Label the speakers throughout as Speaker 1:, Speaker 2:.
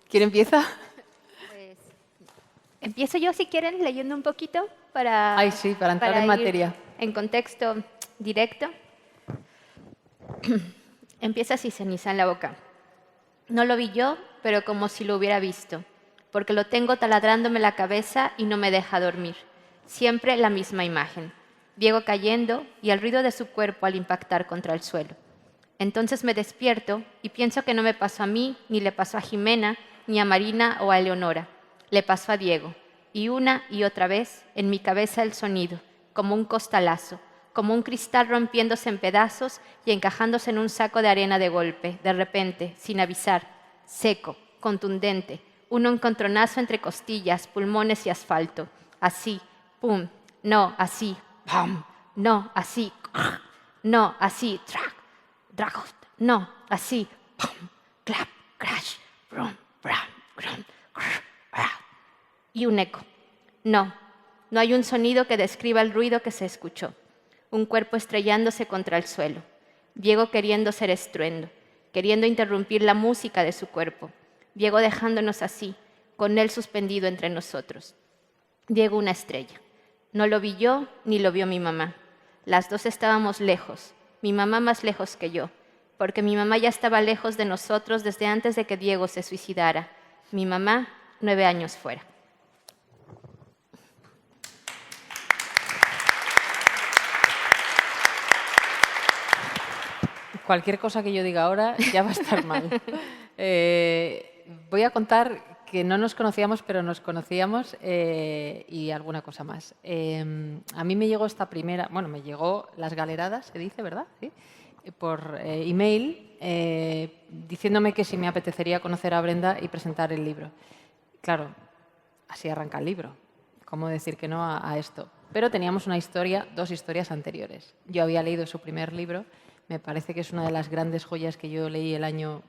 Speaker 1: ¿Quién empieza?
Speaker 2: Pues, empiezo yo, si quieren, leyendo un poquito para,
Speaker 1: Ay, sí, para entrar en
Speaker 2: ir
Speaker 1: materia.
Speaker 2: en contexto directo. Empieza así, ceniza en la boca. No lo vi yo, pero como si lo hubiera visto, porque lo tengo taladrándome la cabeza y no me deja dormir. Siempre la misma imagen. Diego cayendo y el ruido de su cuerpo al impactar contra el suelo. Entonces me despierto y pienso que no me pasó a mí, ni le pasó a Jimena, ni a Marina o a Eleonora. Le pasó a Diego. Y una y otra vez, en mi cabeza el sonido, como un costalazo, como un cristal rompiéndose en pedazos y encajándose en un saco de arena de golpe, de repente, sin avisar, seco, contundente, un encontronazo entre costillas, pulmones y asfalto. Así, pum, no, así, pum, no, así, no, así, track. Dragot, no, así, pum, clap, crash, brum, brum, brum, y un eco. No, no hay un sonido que describa el ruido que se escuchó. Un cuerpo estrellándose contra el suelo. Diego queriendo ser estruendo, queriendo interrumpir la música de su cuerpo. Diego dejándonos así, con él suspendido entre nosotros. Diego una estrella. No lo vi yo, ni lo vio mi mamá. Las dos estábamos lejos, mi mamá más lejos que yo, porque mi mamá ya estaba lejos de nosotros desde antes de que Diego se suicidara. Mi mamá, 9 años fuera.
Speaker 1: Cualquier cosa que yo diga ahora ya va a estar mal. Voy a contar que no nos conocíamos, pero nos conocíamos y alguna cosa más. A mí me llegó esta primera, bueno, me llegó Las Galeradas, se dice, ¿verdad? ¿Sí? Por email, diciéndome que si me apetecería conocer a Brenda y presentar el libro. Claro, así arranca el libro. ¿Cómo decir que no a esto? Pero teníamos una historia, 2 historias anteriores. Yo había leído su primer libro. Me parece que es una de las grandes joyas que yo leí el año.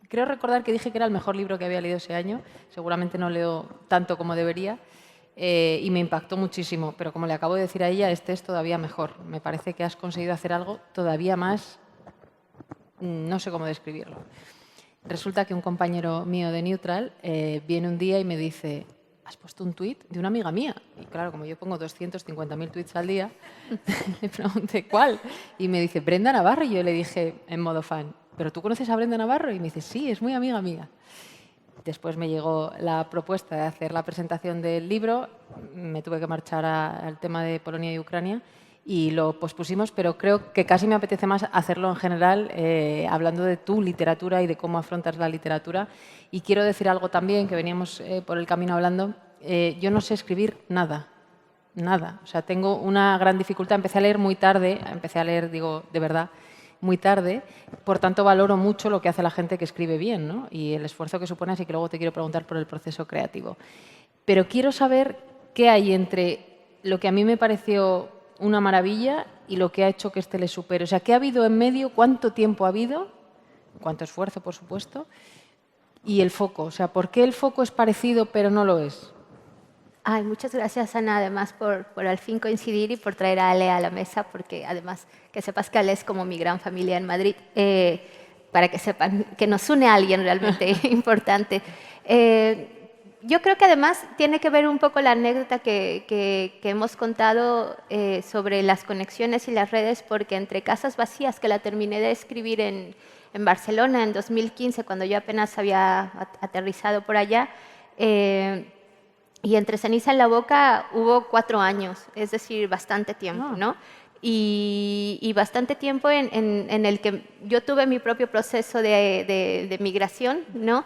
Speaker 1: Creo recordar que dije que era el mejor libro que había leído ese año. Seguramente no leo tanto como debería. Y me impactó muchísimo. Pero como le acabo de decir a ella, este es todavía mejor. Me parece que has conseguido hacer algo todavía más. No sé cómo describirlo. Resulta que un compañero mío de Neutral viene un día y me dice: ¿has puesto un tuit de una amiga mía? Y claro, como yo pongo 250.000 tuits al día, le pregunté ¿cuál? Y me dice Brenda Navarro. Y yo le dije en modo fan: ¿pero tú conoces a Brenda Navarro? Y me dice: sí, es muy amiga mía. Después me llegó la propuesta de hacer la presentación del libro. Me tuve que marchar al tema de Polonia y Ucrania y lo pospusimos, pero creo que casi me apetece más hacerlo en general, hablando de tu literatura y de cómo afrontas la literatura. Y quiero decir algo también, que veníamos por el camino hablando. Yo no sé escribir nada, nada. O sea, tengo una gran dificultad. Empecé a leer muy tarde, digo, de verdad, muy tarde. Por tanto, valoro mucho lo que hace la gente que escribe bien, ¿no? Y el esfuerzo que supone, así que luego te quiero preguntar por el proceso creativo. Pero quiero saber qué hay entre lo que a mí me pareció una maravilla y lo que ha hecho que este le supere. O sea, ¿qué ha habido en medio? ¿Cuánto tiempo ha habido? ¿Cuánto esfuerzo, por supuesto? Y el foco. O sea, ¿por qué el foco es parecido pero no lo es?
Speaker 2: Ay, muchas gracias, Ana, además por al fin coincidir y por traer a Ale a la mesa, porque además que sepas que Ale es como mi gran familia en Madrid, para que sepan que nos une a alguien realmente importante. Yo creo que además tiene que ver un poco la anécdota que hemos contado sobre las conexiones y las redes, porque entre Casas Vacías, que la terminé de escribir en Barcelona en 2015, cuando yo apenas había aterrizado por allá, y entre Ceniza en la boca hubo 4 años, es decir, bastante tiempo, ¿no? Y bastante tiempo en el que yo tuve mi propio proceso de migración, ¿no?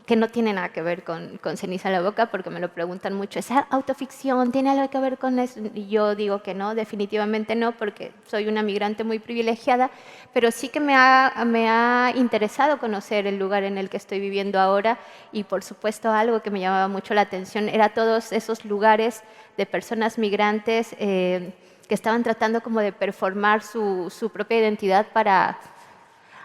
Speaker 2: Que no tiene nada que ver con Ceniza en la boca, porque me lo preguntan mucho. ¿Es autoficción? ¿Tiene algo que ver con eso? Y yo digo que no, definitivamente no, porque soy una migrante muy privilegiada, pero sí que me ha interesado conocer el lugar en el que estoy viviendo ahora, y por supuesto algo que me llamaba mucho la atención era todos esos lugares de personas migrantes que estaban tratando como de performar su propia identidad para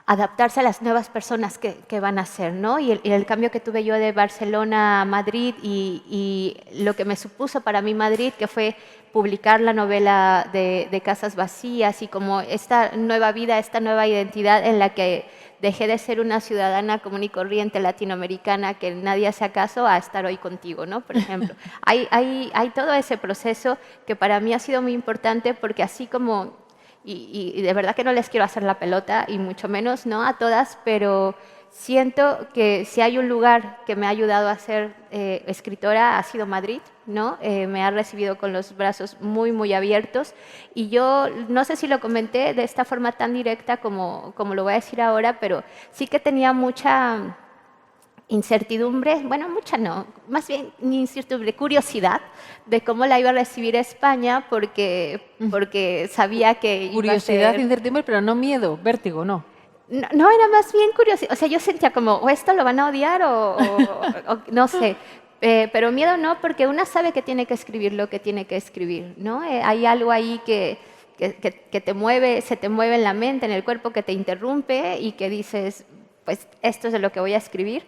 Speaker 2: adaptarse a las nuevas personas que van a ser, ¿no? Y el cambio que tuve yo de Barcelona a Madrid y lo que me supuso para mí Madrid, que fue publicar la novela de Casas Vacías y como esta nueva vida, esta nueva identidad en la que dejé de ser una ciudadana común y corriente latinoamericana que nadie hace caso a estar hoy contigo, ¿no? Por ejemplo, hay todo ese proceso que para mí ha sido muy importante porque así como, y de verdad que no les quiero hacer la pelota y mucho menos, ¿no? A todas, pero siento que si hay un lugar que me ha ayudado a ser escritora ha sido Madrid, ¿no? Me ha recibido con los brazos muy, muy abiertos y yo no sé si lo comenté de esta forma tan directa como lo voy a decir ahora, pero sí que tenía mucha incertidumbre, bueno, mucha no, más bien incertidumbre, curiosidad de cómo la iba a recibir España porque sabía que iba a
Speaker 1: Curiosidad,
Speaker 2: ser...
Speaker 1: incertidumbre, pero no miedo, vértigo, no.
Speaker 2: No, no, era más bien curiosidad. O sea, yo sentía como, o esto lo van a odiar o no sé. Pero miedo no, porque una sabe que tiene que escribir lo que tiene que escribir, ¿no? Hay algo ahí que te mueve, se te mueve en la mente, en el cuerpo, que te interrumpe y que dices, pues esto es de lo que voy a escribir.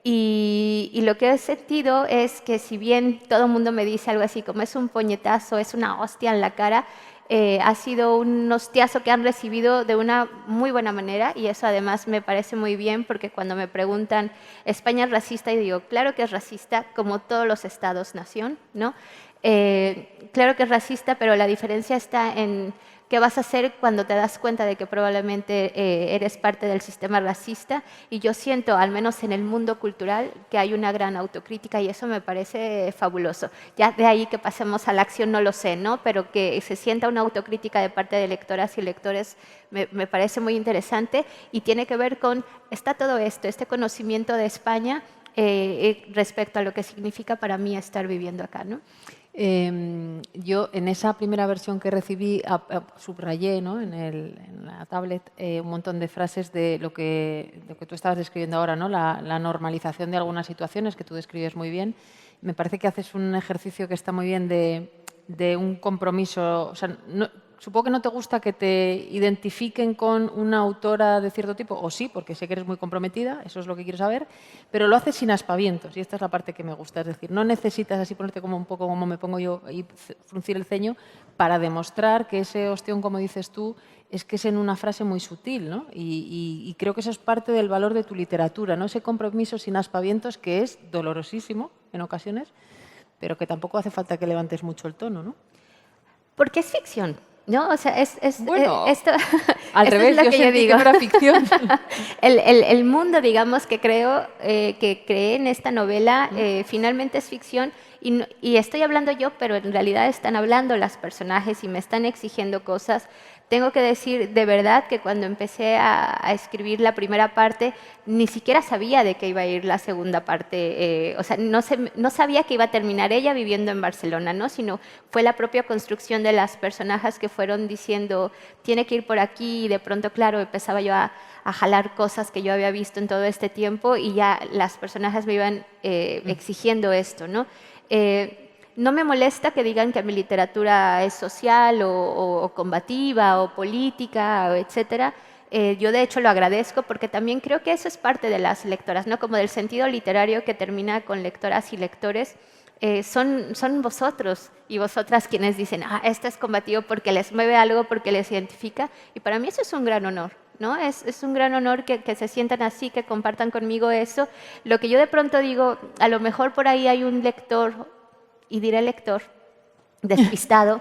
Speaker 2: Y lo que he sentido es que si bien todo el mundo me dice algo así como es un puñetazo, es una hostia en la cara, ha sido un hostiazo que han recibido de una muy buena manera y eso además me parece muy bien porque cuando me preguntan, ¿España es racista? Y digo, claro que es racista como todos los estados-nación, ¿no? Claro que es racista, pero la diferencia está en qué vas a hacer cuando te das cuenta de que probablemente eres parte del sistema racista y yo siento, al menos en el mundo cultural, que hay una gran autocrítica y eso me parece fabuloso. Ya de ahí que pasemos a la acción no lo sé, ¿no? Pero que se sienta una autocrítica de parte de lectoras y lectores me parece muy interesante y tiene que ver con, está todo esto, este conocimiento de España respecto a lo que significa para mí estar viviendo acá, ¿no?
Speaker 1: Yo en esa primera versión que recibí subrayé, ¿no? en la tablet un montón de frases de lo que tú estabas describiendo ahora, ¿no? La normalización de algunas situaciones que tú describes muy bien. Me parece que haces un ejercicio que está muy bien de un compromiso. O sea, supongo que no te gusta que te identifiquen con una autora de cierto tipo, o sí, porque sé que eres muy comprometida, eso es lo que quiero saber, pero lo haces sin aspavientos, y esta es la parte que me gusta, es decir, no necesitas así ponerte como un poco como me pongo yo y fruncir el ceño para demostrar que ese ostión, como dices tú, es que es en una frase muy sutil, ¿no? Y creo que eso es parte del valor de tu literatura, ¿no? Ese compromiso sin aspavientos que es dolorosísimo en ocasiones, pero que tampoco hace falta que levantes mucho el tono, ¿no?
Speaker 2: Porque es ficción, ¿no? O sea,
Speaker 1: Bueno,
Speaker 2: esto,
Speaker 1: al
Speaker 2: esto
Speaker 1: revés,
Speaker 2: es lo
Speaker 1: yo
Speaker 2: que yo
Speaker 1: sentí que
Speaker 2: digo.
Speaker 1: no era ficción.
Speaker 2: El mundo, digamos, que creo, que creé en esta novela, finalmente es ficción y estoy hablando yo, pero en realidad están hablando las personajes y me están exigiendo cosas. Tengo que decir de verdad que cuando empecé a escribir la primera parte, ni siquiera sabía de qué iba a ir la segunda parte. O sea, no sabía que iba a terminar ella viviendo en Barcelona, ¿no? Sino fue la propia construcción de las personajes que fueron diciendo, tiene que ir por aquí, y de pronto, claro, empezaba yo a jalar cosas que yo había visto en todo este tiempo y ya las personajes me iban exigiendo esto, ¿no? No me molesta que digan que mi literatura es social o combativa o política, o etcétera. Yo de hecho lo agradezco porque también creo que eso es parte de las lectoras, ¿no? Como del sentido literario que termina con lectoras y lectores. Son vosotros y vosotras quienes dicen, esto es combativo porque les mueve algo, porque les identifica. Y para mí eso es un gran honor, ¿no? Es un gran honor que se sientan así, que compartan conmigo eso. Lo que yo de pronto digo, a lo mejor por ahí hay un lector, y diré lector, despistado,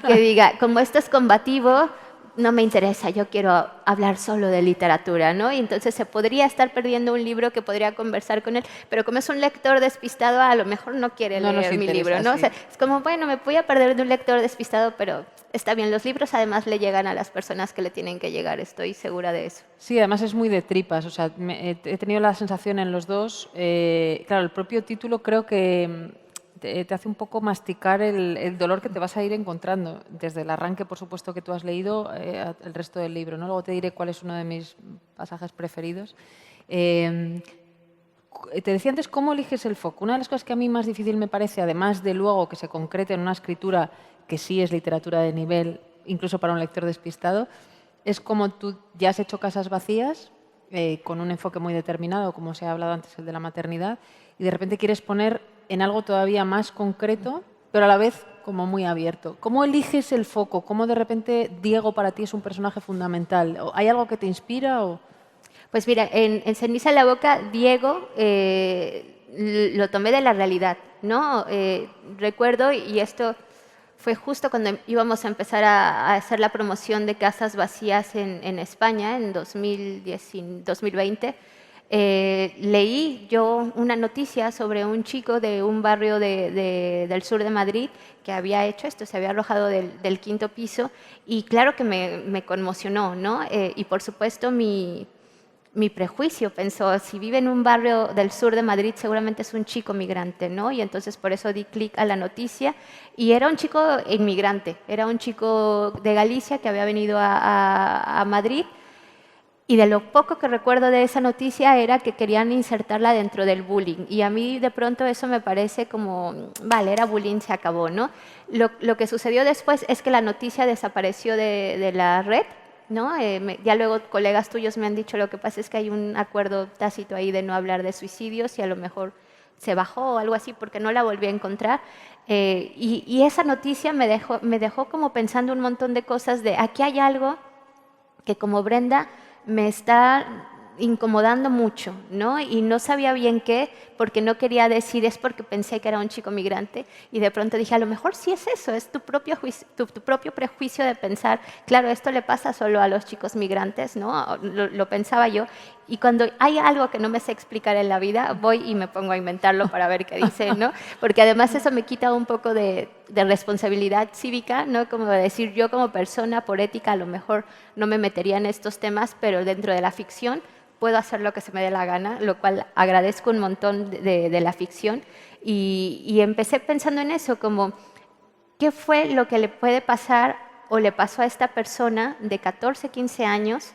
Speaker 2: que diga, como esto es combativo, no me interesa, yo quiero hablar solo de literatura, ¿no? Y entonces se podría estar perdiendo un libro que podría conversar con él, pero como es un lector despistado, a lo mejor no quiere
Speaker 1: No nos
Speaker 2: leer mi libro,
Speaker 1: interesa,
Speaker 2: ¿no?
Speaker 1: sí.
Speaker 2: O sea, es como, bueno, me voy a perder de un lector despistado, pero está bien, los libros además le llegan a las personas que le tienen que llegar, estoy segura de eso.
Speaker 1: Sí, además es muy de tripas. O sea, he tenido la sensación en los dos. Claro, el propio título creo que te hace un poco masticar el dolor que te vas a ir encontrando desde el arranque, por supuesto, que tú has leído, el resto del libro, ¿no? Luego te diré cuál es uno de mis pasajes preferidos. Te decía antes, ¿cómo eliges el foco? Una de las cosas que a mí más difícil me parece, además de luego que se concrete en una escritura que sí es literatura de nivel, incluso para un lector despistado, es como tú ya has hecho Casas vacías, con un enfoque muy determinado, como se ha hablado antes, el de la maternidad, y de repente quieres poner en algo todavía más concreto, pero a la vez como muy abierto. ¿Cómo eliges el foco? ¿Cómo de repente Diego para ti es un personaje fundamental? ¿Hay algo que te inspira? O...
Speaker 2: Pues mira, en Ceniza en la boca, Diego lo tomé de la realidad, ¿no? Recuerdo, y esto fue justo cuando íbamos a empezar a hacer la promoción de casas vacías en España, en 2020, leí yo una noticia sobre un chico de un barrio del sur de Madrid que había hecho esto, se había arrojado del quinto piso, y claro que me conmocionó, ¿no? Y por supuesto mi prejuicio pensó, si vive en un barrio del sur de Madrid, seguramente es un chico migrante, ¿no? Y entonces por eso di clic a la noticia, y era un chico inmigrante, era un chico de Galicia que había venido a Madrid, y de lo poco que recuerdo de esa noticia era que querían insertarla dentro del bullying, y a mí de pronto eso me parece como, vale, era bullying, se acabó, ¿no? Lo que sucedió después es que la noticia desapareció de la red, ¿no? Ya luego colegas tuyos me han dicho, lo que pasa es que hay un acuerdo tácito ahí de no hablar de suicidios, y a lo mejor se bajó o algo así porque no la volví a encontrar. Y esa noticia me dejó como pensando un montón de cosas de aquí hay algo que como Brenda me está incomodando mucho, ¿no? Y no sabía bien qué, porque no quería decir es porque pensé que era un chico migrante, y de pronto dije, a lo mejor sí es eso, es tu propio, tu propio prejuicio de pensar, claro, esto le pasa solo a los chicos migrantes, ¿no? Lo pensaba yo, y cuando hay algo que no me sé explicar en la vida, voy y me pongo a inventarlo para ver qué dice, ¿no? Porque además eso me quita un poco de responsabilidad cívica, ¿no? Como decir, yo como persona, por ética, a lo mejor no me metería en estos temas, pero dentro de la ficción puedo hacer lo que se me dé la gana, lo cual agradezco un montón de la ficción. Y empecé pensando en eso, como, ¿qué fue lo que le puede pasar o le pasó a esta persona de 14, 15 años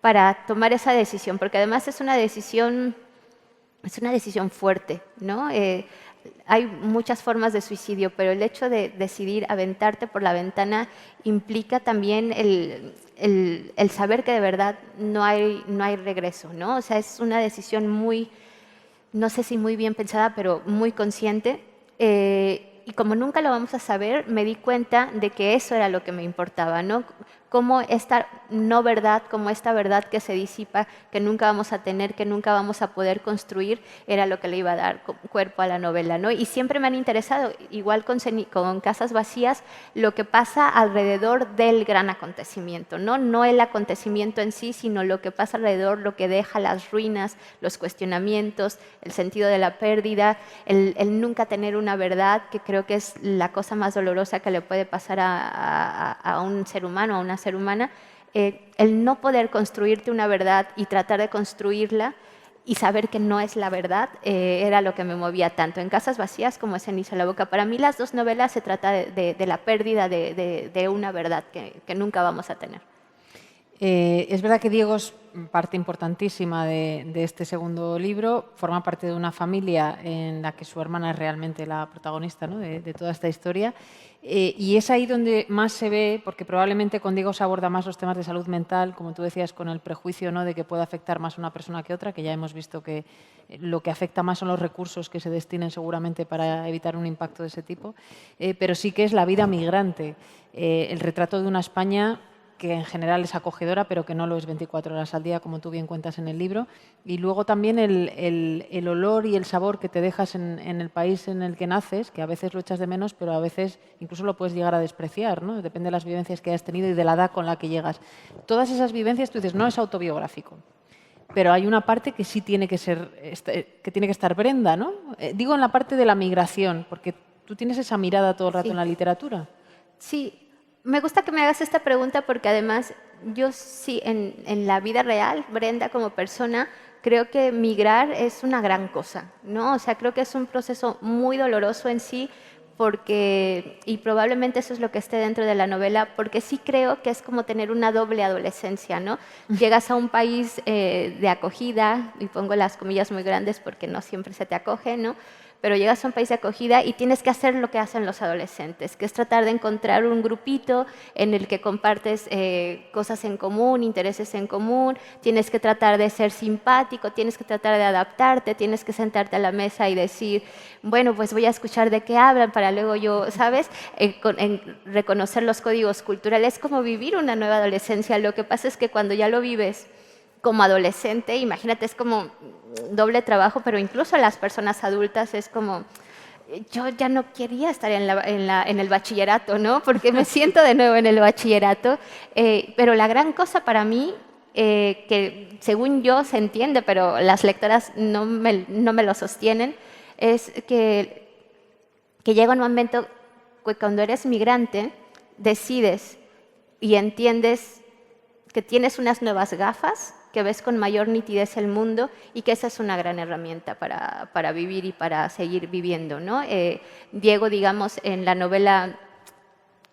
Speaker 2: para tomar esa decisión? Porque además es una decisión fuerte, ¿no? Hay muchas formas de suicidio, pero el hecho de decidir aventarte por la ventana implica también el saber que de verdad no hay regreso, ¿no? O sea, es una decisión muy, no sé si muy bien pensada, pero muy consciente. Y como nunca lo vamos a saber, me di cuenta de que eso era lo que me importaba, ¿no? Como esta no verdad, como esta verdad que se disipa, que nunca vamos a tener, que nunca vamos a poder construir, era lo que le iba a dar cuerpo a la novela, ¿no? Y siempre me han interesado, igual con Casas Vacías, lo que pasa alrededor del gran acontecimiento, ¿no? No el acontecimiento en sí, sino lo que pasa alrededor, lo que deja, las ruinas, los cuestionamientos, el sentido de la pérdida, el nunca tener una verdad, que creo que es la cosa más dolorosa que le puede pasar a un ser humano, a una ser humana, el no poder construirte una verdad y tratar de construirla y saber que no es la verdad, era lo que me movía tanto en Casas Vacías como en Ceniza en la boca. Para mí las dos novelas se trata de la pérdida de una verdad que nunca vamos a tener.
Speaker 1: Es verdad que Diego es parte importantísima de este segundo libro, forma parte de una familia en la que su hermana es realmente la protagonista, ¿no? de toda esta historia, y es ahí donde más se ve, porque probablemente con Diego se aborda más los temas de salud mental, como tú decías, con el prejuicio, ¿no? de que puede afectar más a una persona que otra, que ya hemos visto que lo que afecta más son los recursos que se destinen seguramente para evitar un impacto de ese tipo, pero sí que es la vida migrante, el retrato de una España que en general es acogedora, pero que no lo es 24 horas al día, como tú bien cuentas en el libro. Y luego también el olor y el sabor que te dejas en el país en el que naces, que a veces lo echas de menos, pero a veces incluso lo puedes llegar a despreciar, ¿no? Depende de las vivencias que hayas tenido y de la edad con la que llegas. Todas esas vivencias, tú dices, no es autobiográfico. Pero hay una parte que sí tiene que ser, que tiene que estar Brenda, ¿no? Digo en la parte de la migración, porque tú tienes esa mirada todo el rato en la literatura.
Speaker 2: Sí. Me gusta que me hagas esta pregunta porque además yo sí, en la vida real, Brenda como persona, creo que migrar es una gran cosa, ¿no? O sea, creo que es un proceso muy doloroso en sí, porque, y probablemente eso es lo que esté dentro de la novela, porque sí creo que es como tener una doble adolescencia, ¿no? Llegas a un país de acogida, y pongo las comillas muy grandes porque no siempre se te acoge, ¿no? Pero llegas a un país de acogida y tienes que hacer lo que hacen los adolescentes, que es tratar de encontrar un grupito en el que compartes cosas en común, intereses en común, tienes que tratar de ser simpático, tienes que tratar de adaptarte, tienes que sentarte a la mesa y decir, bueno, pues voy a escuchar de qué hablan para luego yo, ¿sabes? Reconocer los códigos culturales, es como vivir una nueva adolescencia. Lo que pasa es que cuando ya lo vives como adolescente, imagínate, es como doble trabajo, pero incluso las personas adultas es como, yo ya no quería estar en el bachillerato, ¿no? Porque me siento de nuevo en el bachillerato, pero la gran cosa para mí, que según yo se entiende, pero las lectoras no me lo sostienen, es que llega un momento que cuando eres migrante decides y entiendes que tienes unas nuevas gafas, que ves con mayor nitidez el mundo y que esa es una gran herramienta para vivir y para seguir viviendo, ¿no? Diego, digamos, en la novela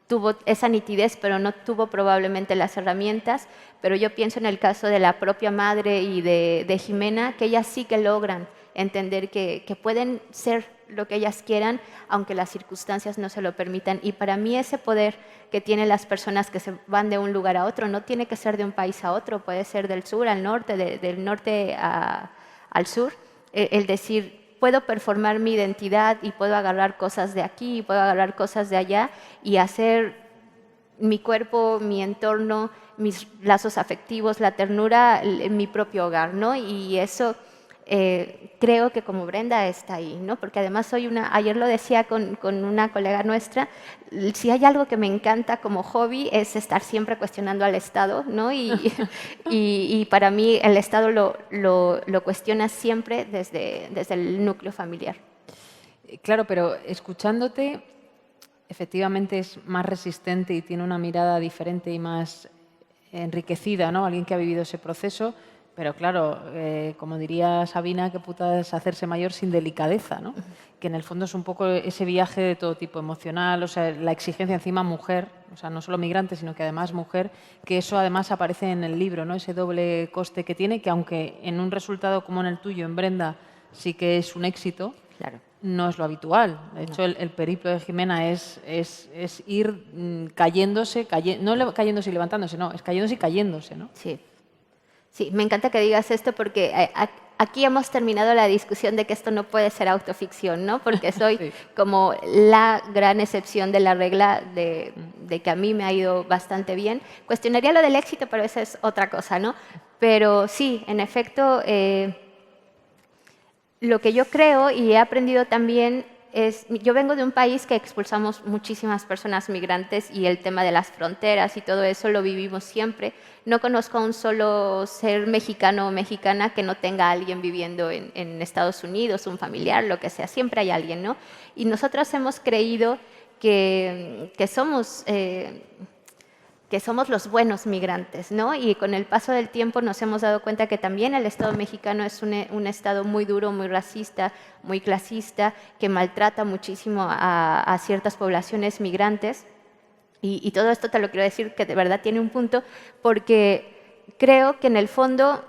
Speaker 2: tuvo esa nitidez, pero no tuvo probablemente las herramientas, pero yo pienso en el caso de la propia madre y de Jimena, que ellas sí que logran entender que pueden ser lo que ellas quieran, aunque las circunstancias no se lo permitan. Y para mí ese poder que tienen las personas que se van de un lugar a otro, no tiene que ser de un país a otro, puede ser del sur al norte, del norte al sur, el decir, puedo performar mi identidad y puedo agarrar cosas de aquí y puedo agarrar cosas de allá y hacer mi cuerpo, mi entorno, mis lazos afectivos, la ternura, mi propio hogar, ¿no? Y eso creo que como Brenda está ahí, ¿no? Porque además soy ayer lo decía con una colega nuestra, si hay algo que me encanta como hobby es estar siempre cuestionando al Estado, ¿no? Y para mí el Estado lo cuestiona siempre desde el núcleo familiar.
Speaker 1: Claro, pero escuchándote, efectivamente es más resistente y tiene una mirada diferente y más enriquecida, ¿no? Alguien que ha vivido ese proceso. Pero claro, como diría Sabina, qué puta es hacerse mayor sin delicadeza, ¿no? Que en el fondo es un poco ese viaje de todo tipo emocional, o sea, la exigencia encima mujer, o sea, no solo migrante, sino que además mujer, que eso además aparece en el libro, ¿no? Ese doble coste que tiene, que aunque en un resultado como en el tuyo, en Brenda, sí que es un éxito,
Speaker 2: claro,
Speaker 1: no es lo habitual. De hecho, el periplo de Jimena es ir cayéndose, no cayéndose y levantándose, no, es cayéndose y cayéndose, ¿no?
Speaker 2: sí. Sí, me encanta que digas esto porque aquí hemos terminado la discusión de que esto no puede ser autoficción, ¿no? Porque soy
Speaker 1: Sí.
Speaker 2: como la gran excepción de la regla de que a mí me ha ido bastante bien. Cuestionaría lo del éxito, pero esa es otra cosa, ¿no? Pero sí, en efecto, lo que yo creo y he aprendido también es, yo vengo de un país que expulsamos muchísimas personas migrantes y el tema de las fronteras y todo eso lo vivimos siempre. No conozco a un solo ser mexicano o mexicana que no tenga a alguien viviendo en Estados Unidos, un familiar, lo que sea, siempre hay alguien, ¿no? Y nosotros hemos creído que somos los buenos migrantes, ¿no? Y con el paso del tiempo nos hemos dado cuenta que también el Estado mexicano es un Estado muy duro, muy racista, muy clasista, que maltrata muchísimo a ciertas poblaciones migrantes. Y todo esto te lo quiero decir que de verdad tiene un punto, porque creo que en el fondo,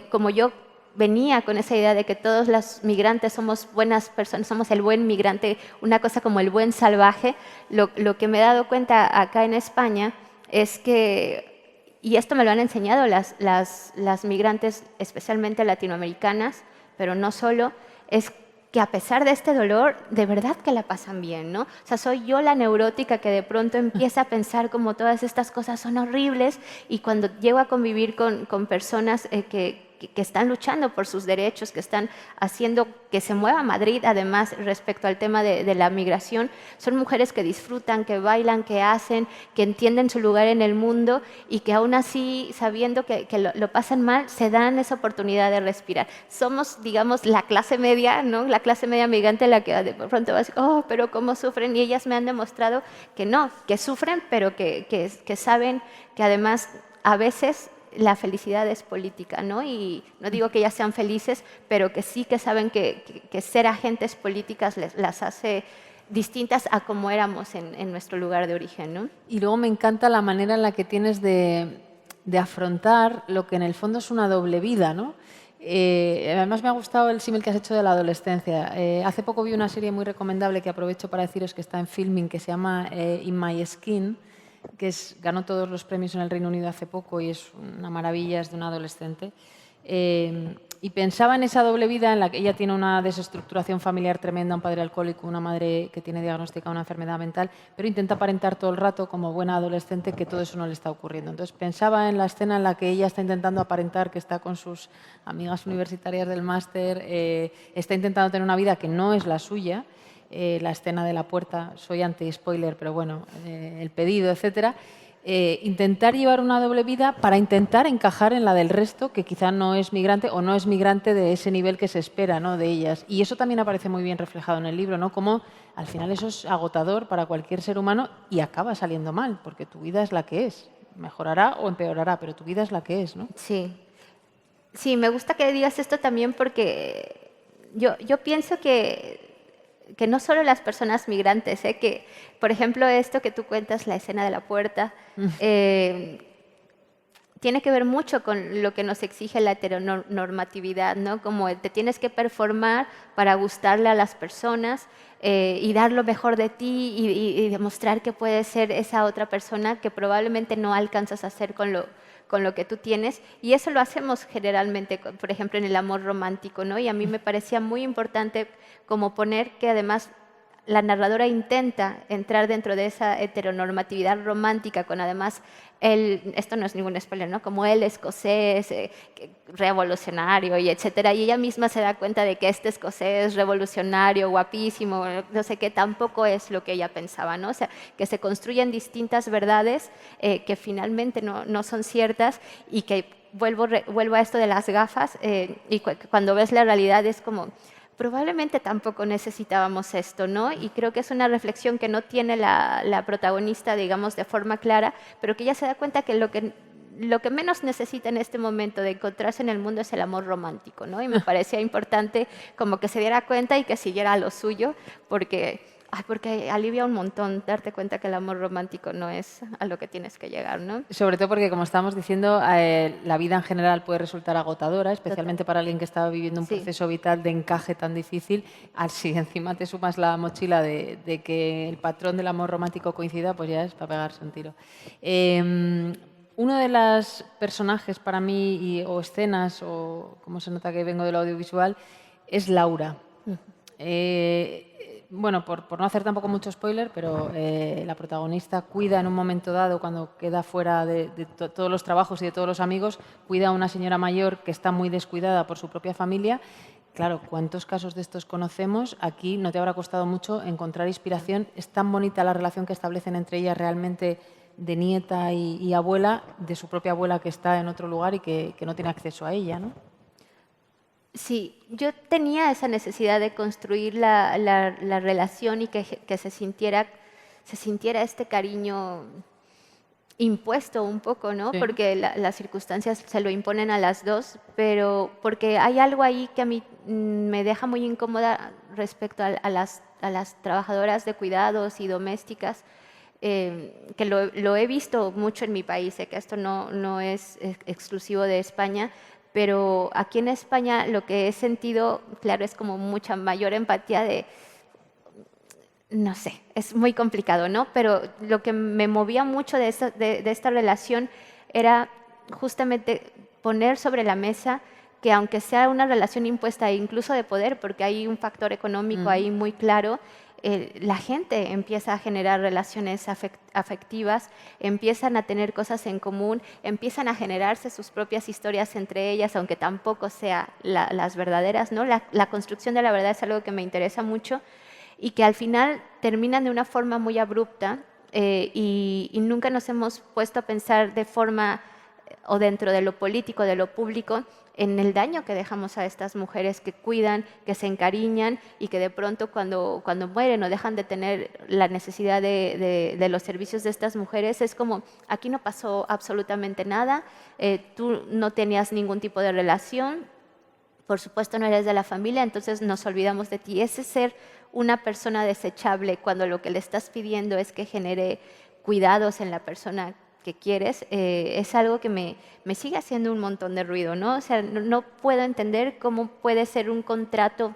Speaker 2: como yo venía con esa idea de que todos los migrantes somos buenas personas, somos el buen migrante, una cosa como el buen salvaje, lo que me he dado cuenta acá en España es que, y esto me lo han enseñado las migrantes, especialmente latinoamericanas, pero no solo, es que a pesar de este dolor, de verdad que la pasan bien, ¿no? O sea, soy yo la neurótica que de pronto empieza a pensar como todas estas cosas son horribles y cuando llego a convivir con personas que están luchando por sus derechos, que están haciendo que se mueva Madrid, además, respecto al tema de la migración, son mujeres que disfrutan, que bailan, que hacen, que entienden su lugar en el mundo y que aún así, sabiendo que lo pasan mal, se dan esa oportunidad de respirar. Somos, digamos, la clase media, ¿no? La clase media migrante la que de pronto va a decir, oh, pero cómo sufren, y ellas me han demostrado que no, que sufren, pero que saben que además a veces la felicidad es política, ¿no? Y no digo que ellas sean felices, pero que sí que saben que ser agentes políticas las hace distintas a como éramos en nuestro lugar de origen, ¿no?
Speaker 1: Y luego me encanta la manera en la que tienes de afrontar lo que en el fondo es una doble vida, ¿no? Además me ha gustado el símil que has hecho de la adolescencia. Hace poco vi una serie muy recomendable que aprovecho para deciros que está en Filming, que se llama In My Skin, que ganó todos los premios en el Reino Unido hace poco y es una maravilla, es de un adolescente. y pensaba en esa doble vida en la que ella tiene una desestructuración familiar tremenda, un padre alcohólico, una madre que tiene diagnosticada una enfermedad mental, pero intenta aparentar todo el rato como buena adolescente que todo eso no le está ocurriendo. Entonces pensaba en la escena en la que ella está intentando aparentar que está con sus amigas universitarias del máster, está intentando tener una vida que no es la suya, la escena de la puerta, soy anti-spoiler, pero bueno, el pedido, etcétera. Intentar llevar una doble vida para intentar encajar en la del resto, que quizá no es migrante o no es migrante de ese nivel que se espera, ¿no?, de ellas. Y eso también aparece muy bien reflejado en el libro, ¿no? Como al final eso es agotador para cualquier ser humano y acaba saliendo mal, porque tu vida es la que es. Mejorará o empeorará, pero tu vida es la que es, ¿no?
Speaker 2: Sí. Sí, me gusta que digas esto también porque yo pienso que no solo las personas migrantes, que por ejemplo esto que tú cuentas, la escena de la puerta, tiene que ver mucho con lo que nos exige la heteronormatividad, ¿no? Como te tienes que performar para gustarle a las personas y dar lo mejor de ti y demostrar que puedes ser esa otra persona que probablemente no alcanzas a hacer con lo que tú tienes. Y eso lo hacemos generalmente, por ejemplo, en el amor romántico, ¿no? Y a mí me parecía muy importante como poner que además la narradora intenta entrar dentro de esa heteronormatividad romántica con además esto no es ningún spoiler, ¿no? Como el escocés, revolucionario y etcétera. Y ella misma se da cuenta de que este escocés revolucionario, guapísimo, no sé qué, tampoco es lo que ella pensaba, ¿no? O sea, que se construyen distintas verdades que finalmente no son ciertas y que vuelvo a esto de las gafas y cuando ves la realidad es como probablemente tampoco necesitábamos esto, ¿no? Y creo que es una reflexión que no tiene la protagonista, digamos, de forma clara, pero que ella se da cuenta que lo que menos necesita en este momento de encontrarse en el mundo es el amor romántico, ¿no? Y me parecía importante como que se diera cuenta y que siguiera lo suyo, porque alivia un montón darte cuenta que el amor romántico no es a lo que tienes que llegar, ¿no?
Speaker 1: Sobre todo porque, como estábamos diciendo, la vida en general puede resultar agotadora, especialmente para alguien que estaba viviendo un
Speaker 2: Sí.
Speaker 1: proceso vital de encaje tan difícil. Si encima te sumas la mochila de que el patrón del amor romántico coincida, pues ya es para pegarse un tiro. Uno de los personajes para mí, o escenas, o como se nota que vengo del audiovisual, es Laura. Bueno, por no hacer tampoco mucho spoiler, pero la protagonista cuida en un momento dado, cuando queda fuera de todos los trabajos y de todos los amigos, cuida a una señora mayor que está muy descuidada por su propia familia. Claro, ¿cuántos casos de estos conocemos? Aquí no te habrá costado mucho encontrar inspiración. Es tan bonita la relación que establecen entre ellas realmente de nieta y abuela, de su propia abuela que está en otro lugar y que no tiene acceso a ella, ¿no?
Speaker 2: Sí, yo tenía esa necesidad de construir la relación y que se sintiera este cariño impuesto un poco, ¿no?
Speaker 1: Sí.
Speaker 2: Porque las circunstancias se lo imponen a las dos, pero porque hay algo ahí que a mí me deja muy incómoda respecto a las trabajadoras de cuidados y domésticas, que lo he visto mucho en mi país, sé que esto no es exclusivo de España, pero aquí en España lo que he sentido, claro, es como mucha mayor empatía de, no sé, es muy complicado, ¿no? Pero lo que me movía mucho de esta relación era justamente poner sobre la mesa que aunque sea una relación impuesta e incluso de poder, porque hay un factor económico ahí muy claro, la gente empieza a generar relaciones afectivas, empiezan a tener cosas en común, empiezan a generarse sus propias historias entre ellas, aunque tampoco sean las verdaderas, ¿no? La construcción de la verdad es algo que me interesa mucho y que al final terminan de una forma muy abrupta y nunca nos hemos puesto a pensar de forma o dentro de lo político, de lo público, en el daño que dejamos a estas mujeres que cuidan, que se encariñan y que de pronto cuando mueren o dejan de tener la necesidad de los servicios de estas mujeres, es como, aquí no pasó absolutamente nada, tú no tenías ningún tipo de relación, por supuesto no eres de la familia, entonces nos olvidamos de ti. Ese ser una persona desechable cuando lo que le estás pidiendo es que genere cuidados en la persona que quieres, es algo que me sigue haciendo un montón de ruido, ¿no? O sea, no puedo entender cómo puede ser un contrato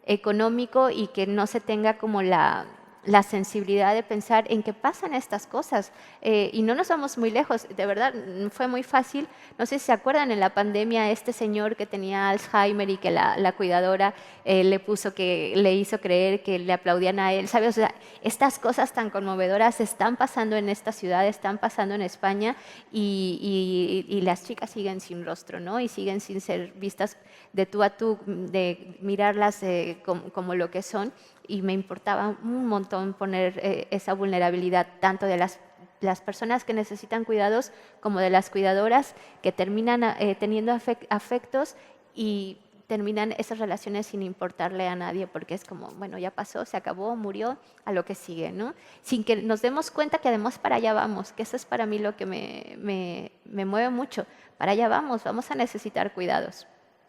Speaker 2: económico y que no se tenga como la la sensibilidad de pensar en qué pasan estas cosas. Y no nos vamos muy lejos, de verdad, fue muy fácil. No sé si se acuerdan en la pandemia este señor que tenía Alzheimer y que la cuidadora le hizo creer que le aplaudían a él, ¿sabes? O sea, estas cosas tan conmovedoras están pasando en esta ciudad, están pasando en España y las chicas siguen sin rostro, ¿no? Y siguen sin ser vistas de tú a tú, de mirarlas como lo que son. Y me importaba un montón poner esa vulnerabilidad tanto de las personas que necesitan cuidados como de las cuidadoras que terminan teniendo afectos y terminan esas relaciones sin importarle a nadie porque es como, bueno, ya pasó, se acabó, murió, a lo que sigue, ¿no? Sin que nos demos cuenta que además para allá vamos, que eso es para mí lo que me mueve mucho. Para allá vamos a necesitar cuidados.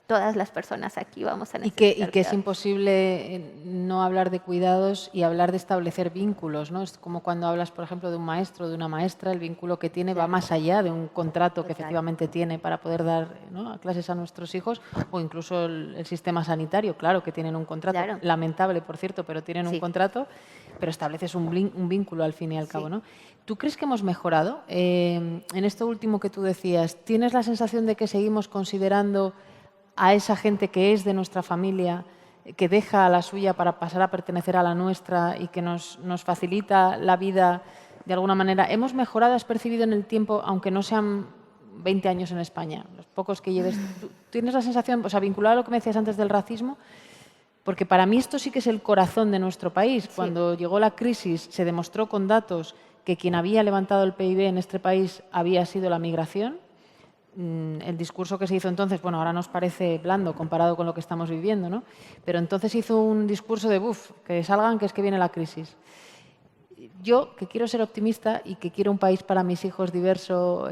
Speaker 2: Todas las personas aquí vamos a
Speaker 1: Y
Speaker 2: necesitar
Speaker 1: que es
Speaker 2: cuidados.
Speaker 1: imposible no hablar de cuidados y hablar de establecer vínculos, ¿no? Es como cuando hablas, por ejemplo, de un maestro o de una maestra, el vínculo que tiene va más allá de un contrato que efectivamente tiene para poder dar, ¿no?, clases a nuestros hijos, o incluso el sistema sanitario, claro que tienen un contrato,
Speaker 2: Claro.
Speaker 1: lamentable, por cierto, pero tienen un
Speaker 2: Sí.
Speaker 1: contrato, pero estableces un vínculo al fin y al cabo, ¿no? ¿Tú crees que hemos mejorado? En esto último que tú decías, ¿tienes la sensación de que seguimos considerando a esa gente que es de nuestra familia, que deja a la suya para pasar a pertenecer a la nuestra y que nos facilita la vida de alguna manera? ¿Hemos mejorado, has percibido en el tiempo, aunque no sean 20 años en España, los pocos que lleves? ¿Tienes la sensación, o sea, vinculado a lo que me decías antes del racismo? Porque para mí esto sí que es el corazón de nuestro país.
Speaker 2: Sí.
Speaker 1: Cuando llegó la crisis se demostró con datos que quien había levantado el PIB en este país había sido la migración. El discurso que se hizo entonces, bueno, ahora nos parece blando comparado con lo que estamos viviendo, ¿no? Pero entonces hizo un discurso de buf, que salgan, que es que viene la crisis. Yo, que quiero ser optimista y que quiero un país para mis hijos diverso,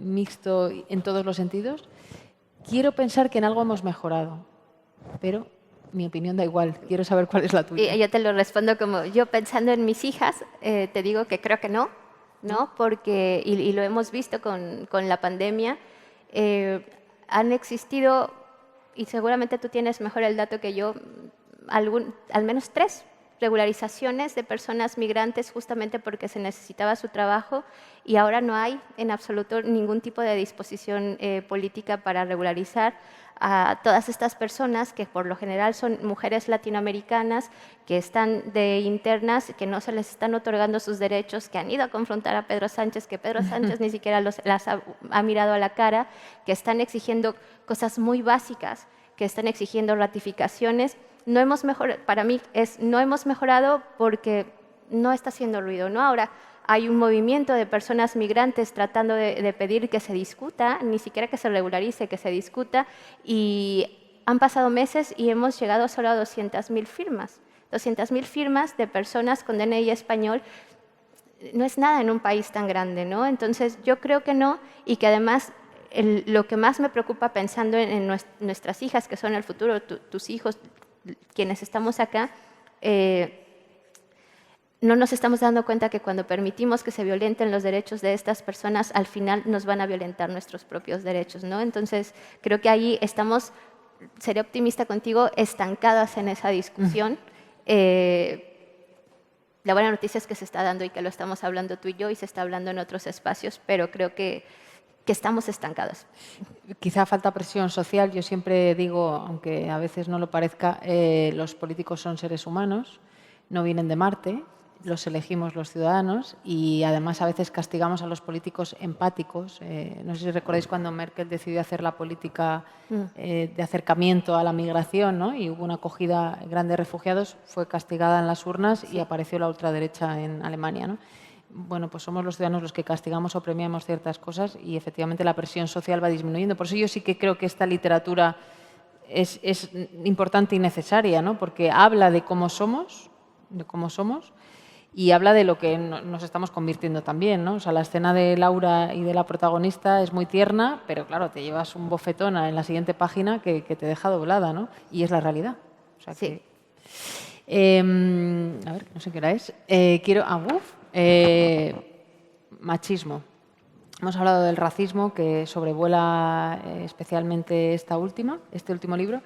Speaker 1: mixto, en todos los sentidos, quiero pensar que en algo hemos mejorado, pero mi opinión da igual, quiero saber cuál es la tuya.
Speaker 2: Y yo te lo respondo como yo pensando en mis hijas, te digo que creo que no, ¿no? Porque, y lo hemos visto con la pandemia, han existido, y seguramente tú tienes mejor el dato que yo, al menos 3 regularizaciones de personas migrantes justamente porque se necesitaba su trabajo y ahora no hay en absoluto ningún tipo de disposición política para regularizar a todas estas personas que por lo general son mujeres latinoamericanas que están de internas, que no se les están otorgando sus derechos, que han ido a confrontar a Pedro Sánchez, que Pedro Sánchez ni siquiera las ha mirado a la cara, que están exigiendo cosas muy básicas, que están exigiendo ratificaciones. No hemos mejorado, para mí no hemos mejorado porque no está haciendo ruido, ¿no? Ahora hay un movimiento de personas migrantes tratando de pedir que se discuta, ni siquiera que se regularice, que se discuta, y han pasado meses y hemos llegado solo a 200.000 firmas. 200.000 firmas de personas con DNI español no es nada en un país tan grande, ¿no? Entonces yo creo que no, y que además lo que más me preocupa pensando en nuestras hijas, que son el futuro, tus hijos, quienes estamos acá, no nos estamos dando cuenta que cuando permitimos que se violenten los derechos de estas personas, al final nos van a violentar nuestros propios derechos, ¿no? Entonces, creo que ahí estamos, seré optimista contigo, estancadas en esa discusión. La buena noticia es que se está dando y que lo estamos hablando tú y yo y se está hablando en otros espacios, pero creo que estamos estancados.
Speaker 1: Quizá falta presión social. Yo siempre digo, aunque a veces no lo parezca, los políticos son seres humanos, no vienen de Marte, los elegimos los ciudadanos y además a veces castigamos a los políticos empáticos. No sé si recordáis cuando Merkel decidió hacer la política de acercamiento a la migración, ¿no? Y hubo una acogida grande de refugiados, fue castigada en las urnas y apareció la ultraderecha en Alemania, ¿no? Bueno, pues somos los ciudadanos los que castigamos o premiamos ciertas cosas y efectivamente la presión social va disminuyendo. Por eso yo sí que creo que esta literatura es importante y necesaria, ¿no? Porque habla de cómo somos y habla de lo que nos estamos convirtiendo también, ¿no? O sea, la escena de Laura y de la protagonista es muy tierna, pero claro, te llevas un bofetón en la siguiente página que te deja doblada, ¿no? Y es la realidad. O sea,
Speaker 2: sí.
Speaker 1: A ver, no sé qué hora es. Machismo. Hemos hablado del racismo que sobrevuela especialmente este último libro.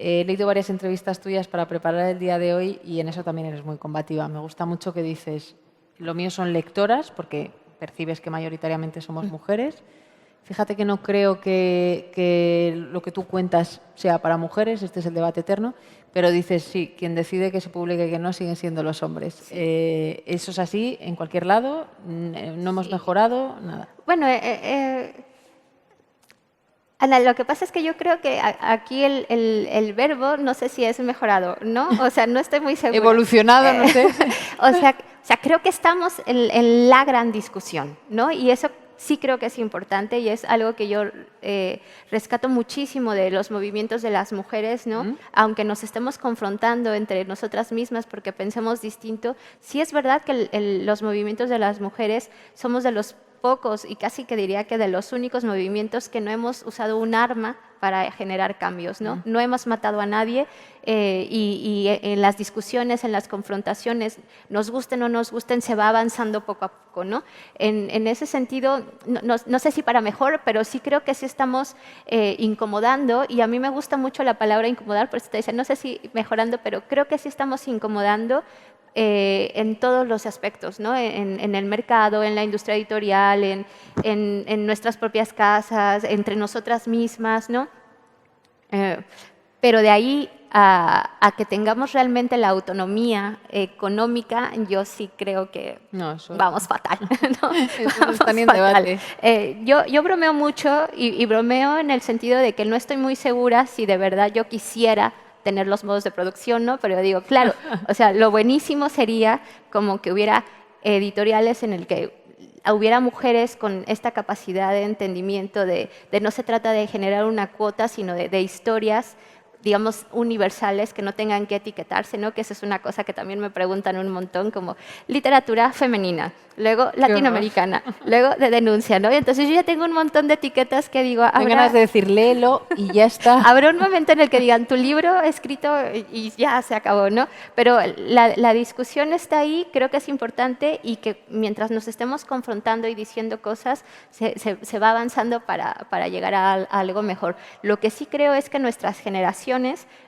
Speaker 1: He leído varias entrevistas tuyas para preparar el día de hoy y en eso también eres muy combativa. Me gusta mucho que dices, lo mío son lectoras, porque percibes que mayoritariamente somos mujeres. Fíjate que no creo que lo que tú cuentas sea para mujeres, este es el debate eterno, pero dices, sí, quien decide que se publique y que no siguen siendo los hombres. Sí. Eso es así en cualquier lado, no hemos mejorado, nada.
Speaker 2: Bueno, Ana, lo que pasa es que yo creo que aquí el verbo, no sé si es mejorado, ¿no? O sea, no estoy muy segura.
Speaker 1: Evolucionado, no sé.
Speaker 2: O sea, creo que estamos en la gran discusión, ¿no? Y eso sí creo que es importante y es algo que yo rescato muchísimo de los movimientos de las mujeres, ¿no? Aunque nos estemos confrontando entre nosotras mismas porque pensemos distinto, sí es verdad que los movimientos de las mujeres somos de los pocos y casi que diría que de los únicos movimientos que no hemos usado un arma para generar cambios, ¿no? No hemos matado a nadie y en las discusiones, en las confrontaciones, nos gusten o no nos gusten, se va avanzando poco a poco, ¿no? En ese sentido, no sé si para mejor, pero sí creo que sí estamos incomodando y a mí me gusta mucho la palabra incomodar, por eso te dice, no sé si mejorando, pero creo que sí estamos incomodando en todos los aspectos, ¿no? En el mercado, en la industria editorial, en nuestras propias casas, entre nosotras mismas, ¿no? Pero de ahí a que tengamos realmente la autonomía económica, yo sí creo que vamos fatal. ¿No?
Speaker 1: Eso está en debate.
Speaker 2: Yo bromeo mucho y bromeo en el sentido de que no estoy muy segura si de verdad yo quisiera tener los modos de producción, ¿no? Pero yo digo, claro, o sea, lo buenísimo sería como que hubiera editoriales en el que hubiera mujeres con esta capacidad de entendimiento de no se trata de generar una cuota, sino de historias, digamos, universales, que no tengan que etiquetarse, ¿no? Que esa es una cosa que también me preguntan un montón, como literatura femenina, luego latinoamericana, luego de denuncia, ¿no? Y entonces yo ya tengo un montón de etiquetas que digo...
Speaker 1: Tengo ganas de decir, léelo y ya está.
Speaker 2: Habrá un momento en el que digan, tu libro escrito y ya se acabó, ¿no? Pero la discusión está ahí, creo que es importante y que mientras nos estemos confrontando y diciendo cosas, se va avanzando para llegar a algo mejor. Lo que sí creo es que nuestras generaciones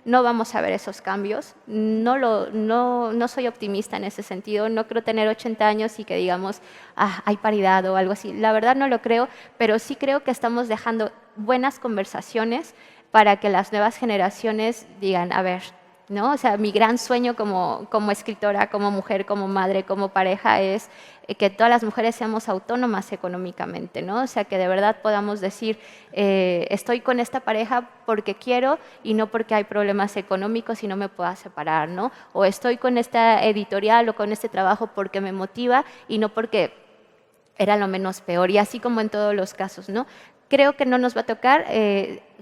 Speaker 2: no vamos a ver esos cambios. No soy optimista en ese sentido. No creo tener 80 años y que digamos, hay paridad o algo así. La verdad no lo creo, pero sí creo que estamos dejando buenas conversaciones para que las nuevas generaciones digan, a ver, ¿no? O sea, mi gran sueño como escritora, como mujer, como madre, como pareja es que todas las mujeres seamos autónomas económicamente, ¿no? O sea, que de verdad podamos decir, estoy con esta pareja porque quiero y no porque hay problemas económicos y no me pueda separar, ¿no? O estoy con esta editorial o con este trabajo porque me motiva y no porque era lo menos peor, y así como en todos los casos, ¿no? Creo que no nos va a tocar.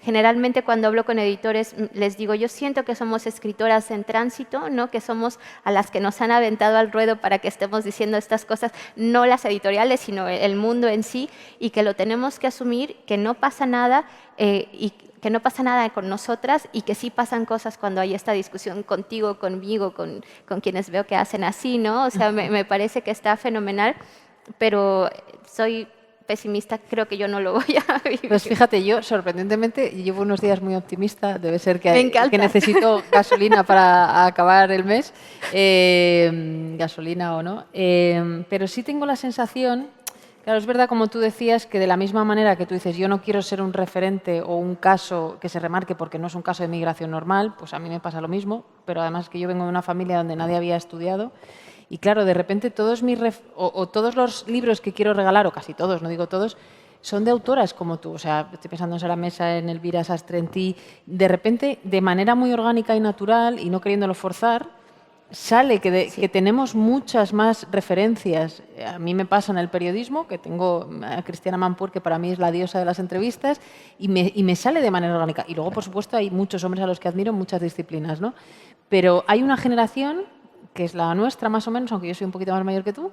Speaker 2: Generalmente cuando hablo con editores les digo, yo siento que somos escritoras en tránsito, ¿no? Que somos a las que nos han aventado al ruedo para que estemos diciendo estas cosas, no las editoriales, sino el mundo en sí, y que lo tenemos que asumir, que no pasa nada y que no pasa nada con nosotras y que sí pasan cosas cuando hay esta discusión contigo, conmigo, con quienes veo que hacen así, ¿no? O sea, me parece que está fenomenal, pero soy pesimista, creo que yo no lo voy a vivir.
Speaker 1: Pues fíjate, yo sorprendentemente llevo unos días muy optimista, debe ser que necesito gasolina para acabar el mes, gasolina o no, pero sí tengo la sensación, claro, es verdad como tú decías, que de la misma manera que tú dices yo no quiero ser un referente o un caso que se remarque porque no es un caso de migración normal, pues a mí me pasa lo mismo, pero además que yo vengo de una familia donde nadie había estudiado. Y claro, de repente todos todos los libros que quiero regalar, o casi todos, no digo todos, son de autoras como tú. O sea, estoy pensando en Sara Mesa, en Elvira Sastre, en ti. De repente, de manera muy orgánica y natural, y no queriéndolo forzar, sale que tenemos muchas más referencias. A mí me pasa en el periodismo, que tengo a Cristiana Mampur, que para mí es la diosa de las entrevistas, y me sale de manera orgánica. Y luego, por supuesto, hay muchos hombres a los que admiro en muchas disciplinas, ¿no? Pero hay una generación que es la nuestra más o menos, aunque yo soy un poquito más mayor que tú,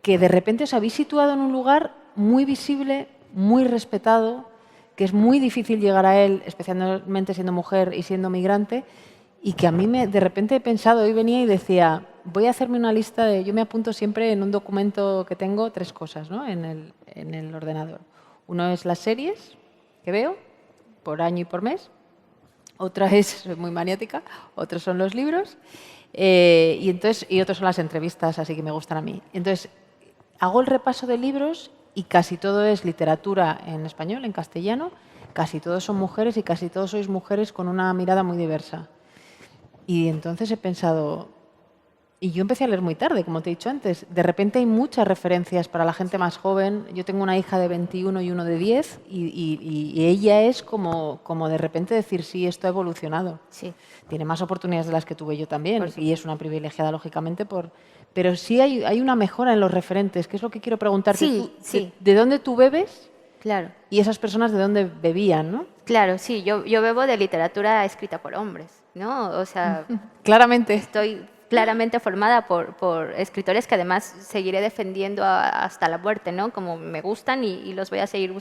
Speaker 1: que de repente os habéis situado en un lugar muy visible, muy respetado, que es muy difícil llegar a él, especialmente siendo mujer y siendo migrante, y que a mí de repente he pensado, hoy venía y decía, voy a hacerme una lista yo me apunto siempre en un documento que tengo 3 cosas, ¿no? en el ordenador. Uno es las series que veo, por año y por mes. otra es, soy muy maniática, otros son los libros y otros son las entrevistas, así que me gustan a mí. Entonces, hago el repaso de libros y casi todo es literatura en español, en castellano, casi todos son mujeres y casi todos sois mujeres con una mirada muy diversa. Y entonces he pensado, y yo empecé a leer muy tarde, como te he dicho antes. De repente hay muchas referencias para la gente más joven. Yo tengo una hija de 21 y uno de 10 y ella es como de repente decir, sí, esto ha evolucionado.
Speaker 2: Sí.
Speaker 1: Tiene más oportunidades de las que tuve yo también y es una privilegiada, lógicamente, pero sí hay una mejora en los referentes, que es lo que quiero preguntarte.
Speaker 2: Sí,
Speaker 1: ¿Tú,
Speaker 2: sí.
Speaker 1: ¿De dónde tú bebes?
Speaker 2: Claro.
Speaker 1: Y esas personas de dónde bebían, ¿no?
Speaker 2: Claro, sí, yo bebo de literatura escrita por hombres, ¿no? O sea,
Speaker 1: Claramente.
Speaker 2: estoy claramente formada por escritores que además seguiré defendiendo hasta la muerte, ¿no? Como me gustan y los voy a seguir,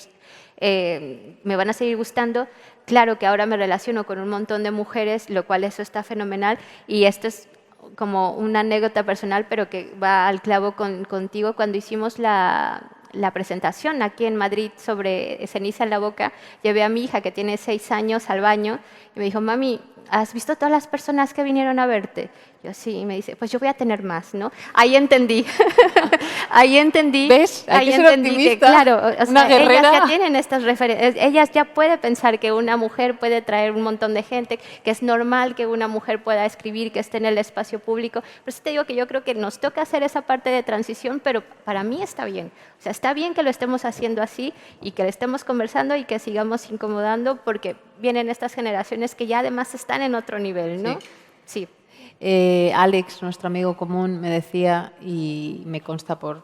Speaker 2: me van a seguir gustando. Claro que ahora me relaciono con un montón de mujeres, lo cual eso está fenomenal y esto es como una anécdota personal, pero que va al clavo contigo. Cuando hicimos la presentación aquí en Madrid sobre Ceniza en la boca, llevé a mi hija que tiene 6 años al baño y me dijo, mami, ¿has visto todas las personas que vinieron a verte? Yo sí, y me dice, pues yo voy a tener más, ¿no? Ahí entendí, ahí entendí.
Speaker 1: ¿Ves? Hay
Speaker 2: ahí
Speaker 1: que ser
Speaker 2: entendí
Speaker 1: optimista.
Speaker 2: que, claro, o
Speaker 1: Una
Speaker 2: sea,
Speaker 1: guerrera.
Speaker 2: ellas ya tienen estas referencias, ellas ya pueden pensar que una mujer puede traer un montón de gente, que es normal que una mujer pueda escribir, que esté en el espacio público. Por eso te digo que yo creo que nos toca hacer esa parte de transición, pero para mí está bien. O sea, está bien que lo estemos haciendo así y que lo estemos conversando y que sigamos incomodando porque vienen estas generaciones que ya además están en otro nivel, ¿no? Sí.
Speaker 1: Alex, nuestro amigo común, me decía, y me consta por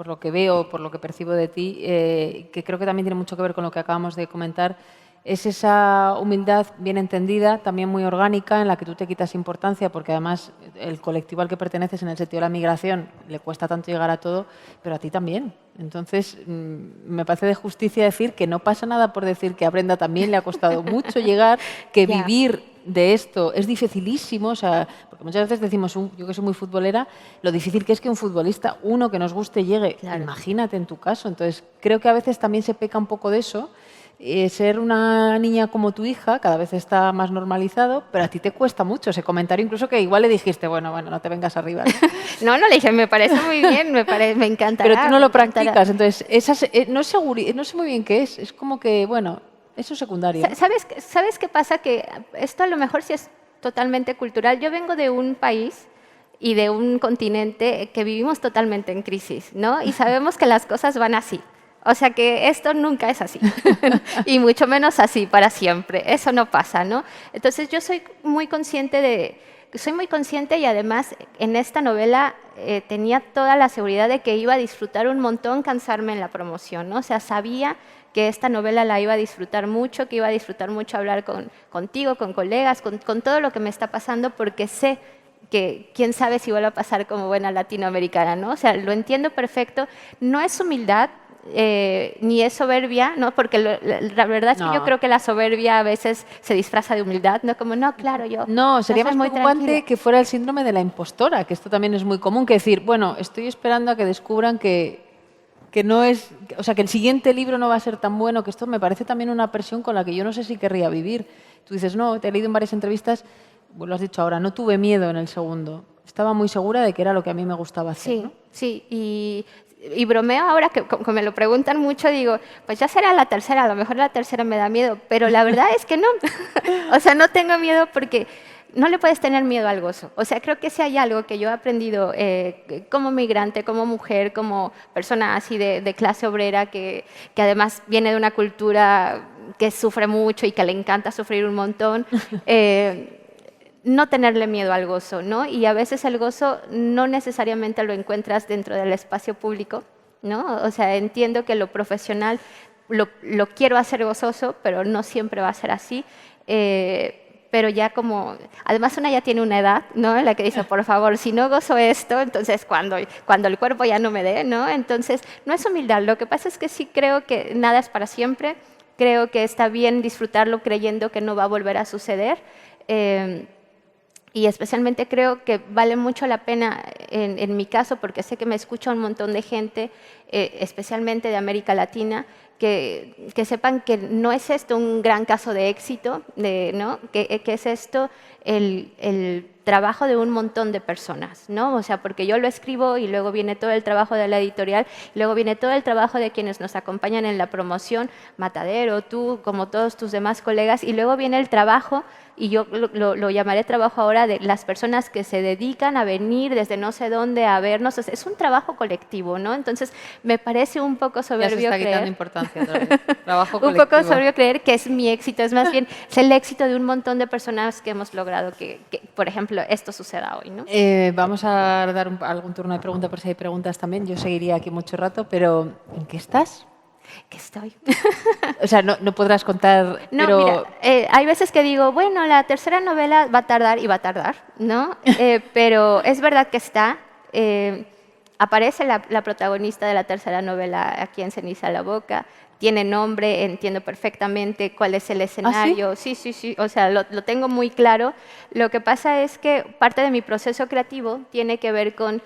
Speaker 1: lo que veo, por lo que percibo de ti, que creo que también tiene mucho que ver con lo que acabamos de comentar, es esa humildad bien entendida, también muy orgánica, en la que tú te quitas importancia, porque además el colectivo al que perteneces en el sentido de la migración le cuesta tanto llegar a todo, pero a ti también. Entonces, me parece de justicia decir que no pasa nada por decir que a Brenda también le ha costado mucho llegar, que
Speaker 2: Ya.
Speaker 1: vivir de esto es dificilísimo, o sea, porque muchas veces decimos, yo que soy muy futbolera, lo difícil que es que un futbolista, uno que nos guste, llegue.
Speaker 2: Claro.
Speaker 1: Imagínate en tu caso. Entonces, creo que a veces también se peca un poco de eso. Ser una niña como tu hija cada vez está más normalizado, pero a ti te cuesta mucho ese comentario, incluso que igual le dijiste, bueno, no te vengas arriba, ¿no?
Speaker 2: No le dije, me parece muy bien, me encantará.
Speaker 1: Pero tú no
Speaker 2: me
Speaker 1: lo
Speaker 2: encantará.
Speaker 1: practicas, entonces no sé muy bien qué es como que, bueno, eso es secundario.
Speaker 2: ¿Sabes qué pasa? Que esto a lo mejor sí es totalmente cultural. Yo vengo de un país y de un continente que vivimos totalmente en crisis, ¿no? Y sabemos que las cosas van así. O sea que esto nunca es así, y mucho menos así para siempre. Eso no pasa, ¿no? Entonces yo soy muy consciente y además en esta novela tenía toda la seguridad de que iba a disfrutar un montón cansarme en la promoción, ¿no? O sea, sabía que esta novela la iba a disfrutar mucho, que iba a disfrutar mucho hablar contigo, con colegas, con todo lo que me está pasando, porque sé que quién sabe si vuelve a pasar como buena latinoamericana, ¿no? O sea, lo entiendo perfecto. No es humildad, ni es soberbia, ¿no? Porque la verdad es que yo creo que la soberbia a veces se disfraza de humildad, ¿no? Como, no, claro, yo...
Speaker 1: No, sería
Speaker 2: soy
Speaker 1: más
Speaker 2: muy
Speaker 1: preocupante
Speaker 2: tranquila.
Speaker 1: que fuera el síndrome de la impostora, que esto también es muy común, que decir, bueno, estoy esperando a que descubran que no es, o sea, que el siguiente libro no va a ser tan bueno, que esto me parece también una presión con la que yo no sé si querría vivir. Tú dices, no, te he leído en varias entrevistas, lo has dicho ahora, no tuve miedo en el segundo. Estaba muy segura de que era lo que a mí me gustaba hacer,
Speaker 2: Sí,
Speaker 1: ¿no?
Speaker 2: sí, y bromeo ahora que como me lo preguntan mucho, digo, pues ya será la tercera, a lo mejor la tercera me da miedo, pero la verdad es que no. O sea, no tengo miedo porque no le puedes tener miedo al gozo. O sea, creo que si hay algo que yo he aprendido como migrante, como mujer, como persona así de clase obrera, que además viene de una cultura que sufre mucho y que le encanta sufrir un montón, no tenerle miedo al gozo, ¿no? Y a veces el gozo no necesariamente lo encuentras dentro del espacio público, ¿no? O sea, entiendo que lo profesional lo quiero hacer gozoso, pero no siempre va a ser así. Pero ya como, además una ya tiene una edad, ¿no? En la que dice, por favor, si no gozo esto, entonces cuando el cuerpo ya no me dé, ¿no? Entonces, no es humildad, lo que pasa es que sí creo que nada es para siempre, creo que está bien disfrutarlo creyendo que no va a volver a suceder. Y especialmente creo que vale mucho la pena en mi caso, porque sé que me escucha un montón de gente, especialmente de América Latina, que sepan que no es esto un gran caso de éxito, ¿no? Que es esto el trabajo de un montón de personas, ¿no? O sea, porque yo lo escribo y luego viene todo el trabajo de la editorial, y luego viene todo el trabajo de quienes nos acompañan en la promoción, Matadero, tú, como todos tus demás colegas, y luego viene el trabajo, y yo lo llamaré trabajo ahora, de las personas que se dedican a venir desde no sé dónde a vernos. O sea, es un trabajo colectivo, ¿no? Entonces, me parece un poco soberbio
Speaker 1: Ya se está quitando
Speaker 2: creer...
Speaker 1: importancia otra vez. Trabajo
Speaker 2: un
Speaker 1: colectivo.
Speaker 2: poco soberbio creer que es mi éxito, es más bien es el éxito de un montón de personas que hemos logrado que, por ejemplo, esto suceda hoy, ¿no?
Speaker 1: Vamos a dar algún turno de preguntas por si hay preguntas también. Yo seguiría aquí mucho rato, pero ¿en qué estás?
Speaker 2: Que estoy.
Speaker 1: O sea, no podrás contar,
Speaker 2: No,
Speaker 1: pero...
Speaker 2: mira, hay veces que digo, bueno, la tercera novela va a tardar y va a tardar, ¿no? Pero es verdad que está. Aparece la protagonista de la tercera novela aquí en Ceniza en la Boca. Tiene nombre, entiendo perfectamente cuál es el escenario.
Speaker 1: ¿Ah, sí?
Speaker 2: Sí, o sea, lo tengo muy claro. Lo que pasa es que parte de mi proceso creativo tiene que ver con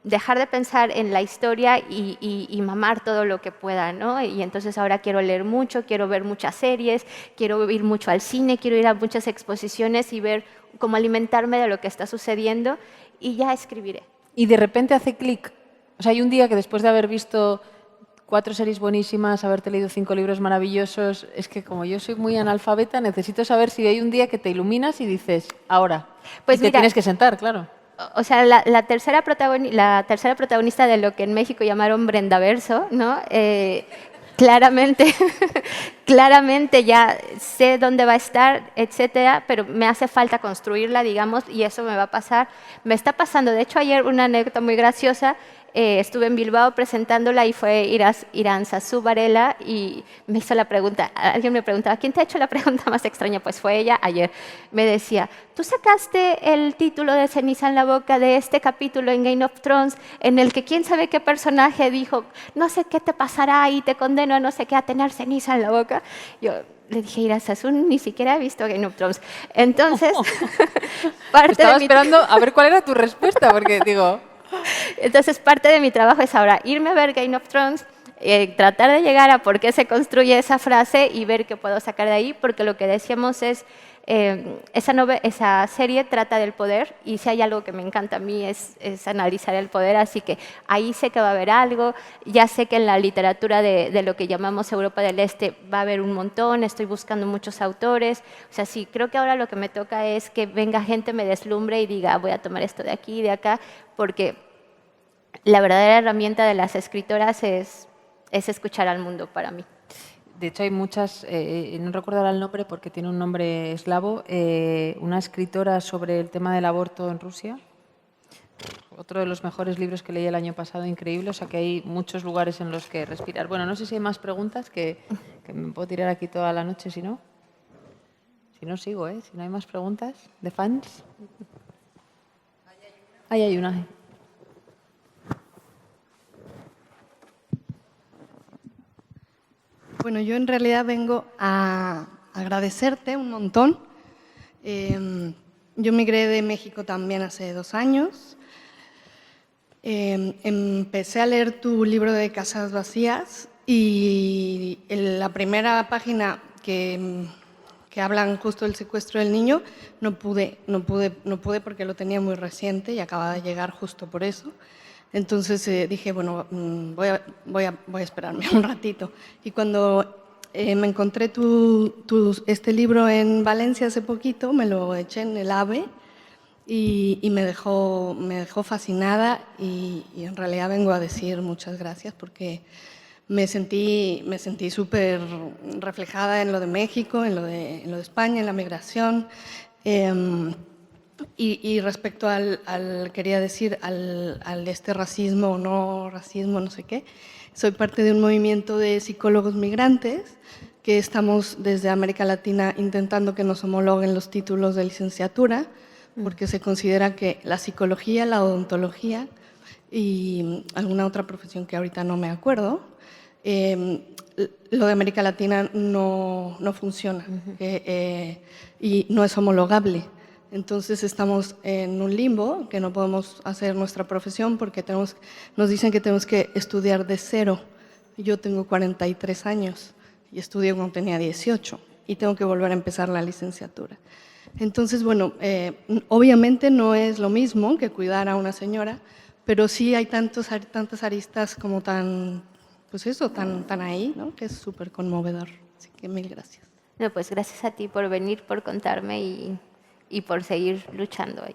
Speaker 2: dejar de pensar en la historia y mamar todo lo que pueda, ¿no? Y entonces ahora quiero leer mucho, quiero ver muchas series, quiero ir mucho al cine, quiero ir a muchas exposiciones y ver cómo alimentarme de lo que está sucediendo, y ya escribiré.
Speaker 1: Y de repente hace clic. O sea, hay un día que después de haber visto 4 series buenísimas, haberte leído 5 libros maravillosos, es que como yo soy muy analfabeta, necesito saber si hay un día que te iluminas y dices, ahora.
Speaker 2: Pues
Speaker 1: y te
Speaker 2: mira,
Speaker 1: tienes que sentar, claro.
Speaker 2: O sea, la tercera protagonista de lo que en México llamaron Brendaverso, ¿no? Claramente, claramente ya sé dónde va a estar, etcétera, pero me hace falta construirla, digamos, y eso me va a pasar. Me está pasando, de hecho, ayer una anécdota muy graciosa. Estuve en Bilbao presentándola y fue Iranzazú Varela y me hizo la pregunta. Alguien me preguntaba, ¿quién te ha hecho la pregunta más extraña? Pues fue ella ayer. Me decía, ¿tú sacaste el título de Ceniza en la Boca de este capítulo en Game of Thrones en el que quién sabe qué personaje dijo, no sé qué te pasará y te condeno a no sé qué, a tener ceniza en la boca? Yo le dije, Iranzazú, ni siquiera he visto Game of Thrones. Entonces,
Speaker 1: Estaba esperando a ver cuál era tu respuesta, porque digo...
Speaker 2: Entonces, parte de mi trabajo es ahora irme a ver Game of Thrones, tratar de llegar a por qué se construye esa frase y ver qué puedo sacar de ahí, porque lo que decíamos es, esa serie trata del poder, y si hay algo que me encanta a mí es analizar el poder, así que ahí sé que va a haber algo. Ya sé que en la literatura de lo que llamamos Europa del Este va a haber un montón, estoy buscando muchos autores. O sea, sí, creo que ahora lo que me toca es que venga gente, me deslumbre y diga, voy a tomar esto de aquí y de acá, porque la verdadera herramienta de las escritoras es escuchar al mundo para mí.
Speaker 1: De hecho, hay muchas, no recuerdo ahora el nombre porque tiene un nombre eslavo, una escritora sobre el tema del aborto en Rusia. Otro de los mejores libros que leí el año pasado, increíble. O sea, que hay muchos lugares en los que respirar. Bueno, no sé si hay más preguntas, que me puedo tirar aquí toda la noche, si no. Si no, sigo, ¿eh? Si no hay más preguntas de fans. Ahí hay una.
Speaker 3: Bueno, yo en realidad vengo a agradecerte un montón. Yo migré de México también hace 2 años. Empecé a leer tu libro de Casas Vacías y en la primera página que hablan justo del secuestro del niño, no pude porque lo tenía muy reciente y acababa de llegar justo por eso. Entonces dije, bueno, voy a esperarme un ratito. Y cuando me encontré este libro en Valencia hace poquito, me lo eché en el AVE y me dejó fascinada, y en realidad vengo a decir muchas gracias porque me sentí súper reflejada en lo de México, en lo de España, en la migración. Y respecto quería decir, al este racismo o no racismo, no sé qué, soy parte de un movimiento de psicólogos migrantes que estamos desde América Latina intentando que nos homologuen los títulos de licenciatura, porque se considera que la psicología, la odontología y alguna otra profesión que ahorita no me acuerdo, lo de América Latina no funciona y no es homologable. Entonces estamos en un limbo, que no podemos hacer nuestra profesión porque nos dicen que tenemos que estudiar de cero Yo tengo 43 años y estudié cuando tenía 18 y tengo que volver a empezar la licenciatura. Entonces, bueno, obviamente no es lo mismo que cuidar a una señora, pero sí hay tantas aristas como pues eso, tan ahí, ¿no? Que es súper conmovedor. Así que mil gracias.
Speaker 2: No, pues gracias a ti por venir, por contarme y por seguir luchando ahí.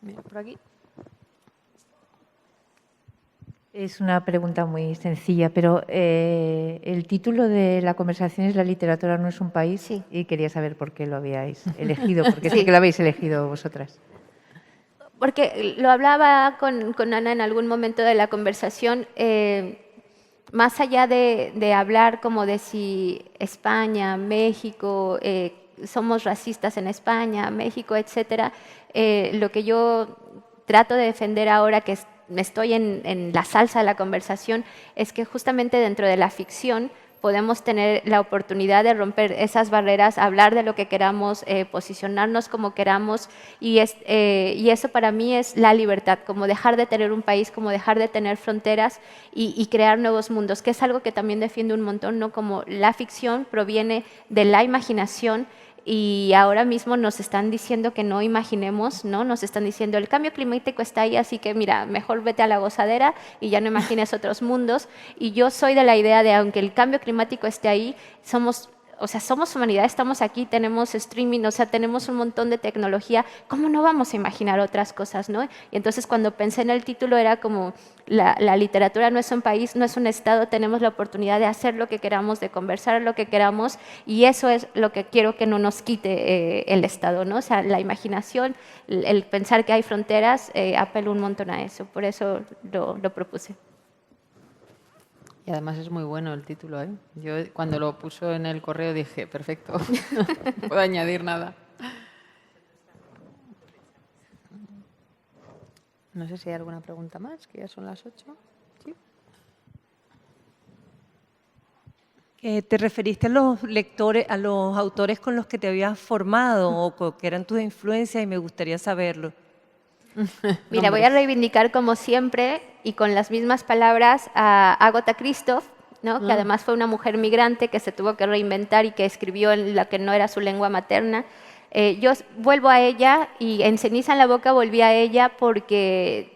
Speaker 1: Mira, por aquí.
Speaker 4: Es una pregunta muy sencilla, pero el título de la conversación es La literatura no es un país,
Speaker 2: Sí.
Speaker 4: y quería saber por qué lo habíais elegido, porque
Speaker 2: Sí.
Speaker 4: sé que lo habéis elegido vosotras.
Speaker 2: Porque lo hablaba con Ana en algún momento de la conversación, más allá de hablar como de si España, México, somos racistas en España, México, etcétera, lo que yo trato de defender ahora que me estoy en la salsa de la conversación es que justamente dentro de la ficción podemos tener la oportunidad de romper esas barreras, hablar de lo que queramos, posicionarnos como queramos y eso para mí es la libertad, como dejar de tener un país, como dejar de tener fronteras y crear nuevos mundos, que es algo que también defiendo un montón, ¿no? Como la ficción proviene de la imaginación y ahora mismo nos están diciendo que no imaginemos, ¿no? Nos están diciendo el cambio climático está ahí, así que mira, mejor vete a la gozadera y ya no imagines otros mundos. Y yo soy de la idea de aunque el cambio climático esté ahí, somos humanidad, estamos aquí, tenemos streaming, o sea, tenemos un montón de tecnología, ¿cómo no vamos a imaginar otras cosas, no? Y entonces cuando pensé en el título era como la literatura no es un país, no es un estado, tenemos la oportunidad de hacer lo que queramos, de conversar lo que queramos y eso es lo que quiero que no nos quite el estado, ¿no? O sea, la imaginación, el pensar que hay fronteras, apelo un montón a eso, por eso lo propuse.
Speaker 1: Y además es muy bueno el título, ¿eh? Yo cuando lo puso en el correo dije, perfecto, no puedo añadir nada. No sé si hay alguna pregunta más, que ya son las 8. ¿Sí?
Speaker 5: ¿Te referiste a los lectores, a los autores con los que te habías formado o que eran tus influencias y me gustaría saberlo?
Speaker 2: Mira, voy a reivindicar como siempre y con las mismas palabras a Agatha Christie, ¿no? Que además fue una mujer migrante que se tuvo que reinventar y que escribió en la que no era su lengua materna. Yo vuelvo a ella y en Ceniza en la boca volví a ella porque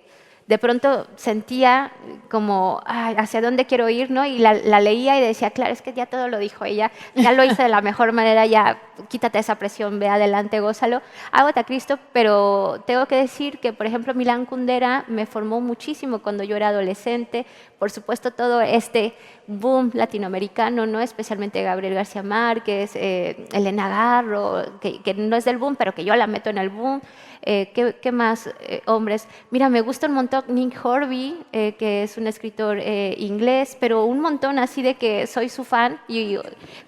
Speaker 2: de pronto sentía como, ay, ¿hacia dónde quiero ir? ¿No? Y la leía y decía, claro, es que ya todo lo dijo ella, ya lo hice de la mejor manera, ya quítate esa presión, ve adelante, gózalo. Agatha Christie, pero tengo que decir que, por ejemplo, Milán Kundera me formó muchísimo cuando yo era adolescente. Por supuesto, todo este boom latinoamericano, ¿no? Especialmente Gabriel García Márquez, Elena Garro, que no es del boom, pero que yo la meto en el boom. ¿Qué más hombres? Mira, me gusta un montón Nick Hornby, que es un escritor inglés, pero un montón así de que soy su fan y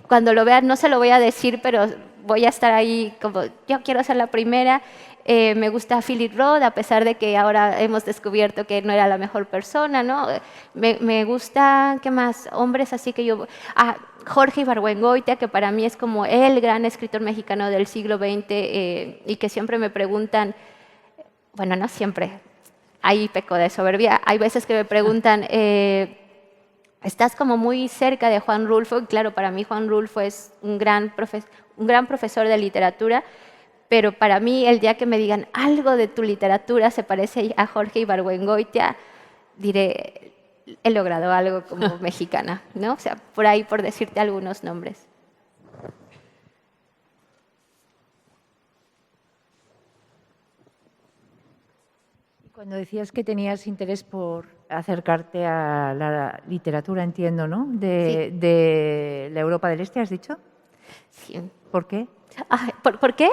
Speaker 2: cuando lo vean no se lo voy a decir, pero voy a estar ahí como yo quiero ser la primera. Me gusta Philip Roth, a pesar de que ahora hemos descubierto que no era la mejor persona, ¿no? Me gusta, ¿qué más? Hombres así que yo... Jorge Ibargüengoitia, que para mí es como el gran escritor mexicano del siglo XX y que siempre me preguntan, bueno, no siempre, ahí peco de soberbia, hay veces que me preguntan, estás como muy cerca de Juan Rulfo, y claro, para mí Juan Rulfo es un gran profesor de literatura, pero para mí el día que me digan algo de tu literatura se parece a Jorge Ibargüengoitia, diré, he logrado algo como mexicana, ¿no? O sea, por ahí, por decirte algunos nombres.
Speaker 4: Cuando decías que tenías interés por acercarte a la literatura, entiendo, ¿no? De la Europa del Este, ¿has dicho?
Speaker 2: Sí.
Speaker 4: ¿Por qué?
Speaker 2: ¿Por qué?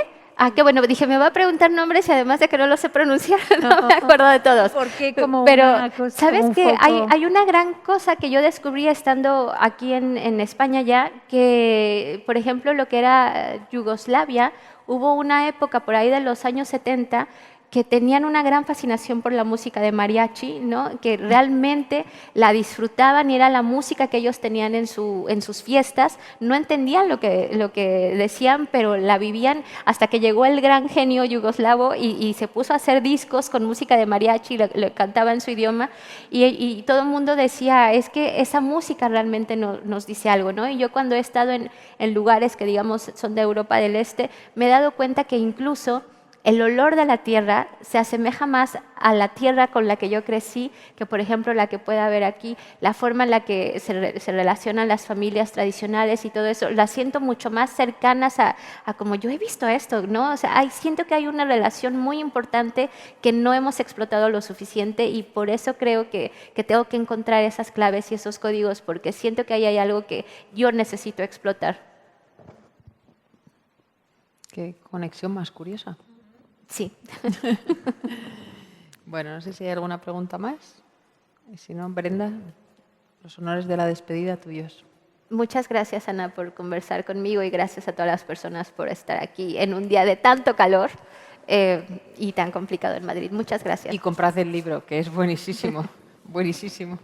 Speaker 2: Qué bueno, dije, me va a preguntar nombres y además de que no lo sé pronunciar, no me acuerdo de todos.
Speaker 4: ¿Por qué como
Speaker 2: Pero,
Speaker 4: una cosa,
Speaker 2: ¿sabes
Speaker 4: como un
Speaker 2: qué?
Speaker 4: foco?
Speaker 2: Hay una gran cosa que yo descubrí estando aquí en España ya, que, por ejemplo, lo que era Yugoslavia, hubo una época por ahí de los años 70 que tenían una gran fascinación por la música de mariachi, ¿no? Que realmente la disfrutaban y era la música que ellos tenían en sus fiestas. No entendían lo que decían, pero la vivían hasta que llegó el gran genio yugoslavo y se puso a hacer discos con música de mariachi, le cantaba en su idioma y todo el mundo decía, es que esa música realmente nos dice algo, ¿no? Y yo cuando he estado en lugares que digamos son de Europa del Este, me he dado cuenta que incluso el olor de la tierra se asemeja más a la tierra con la que yo crecí que, por ejemplo, la que pueda haber aquí, la forma en la que se relacionan las familias tradicionales y todo eso, las siento mucho más cercanas a como yo he visto esto, ¿no? O sea, siento que hay una relación muy importante que no hemos explotado lo suficiente y por eso creo que tengo que encontrar esas claves y esos códigos porque siento que ahí hay algo que yo necesito explotar.
Speaker 1: Qué conexión más curiosa.
Speaker 2: Sí.
Speaker 1: Bueno, no sé si hay alguna pregunta más. Y si no, Brenda, los honores de la despedida tuyos.
Speaker 2: Muchas gracias, Ana, por conversar conmigo y gracias a todas las personas por estar aquí en un día de tanto calor y tan complicado en Madrid. Muchas gracias.
Speaker 1: Y comprad el libro, que es buenísimo, buenísimo.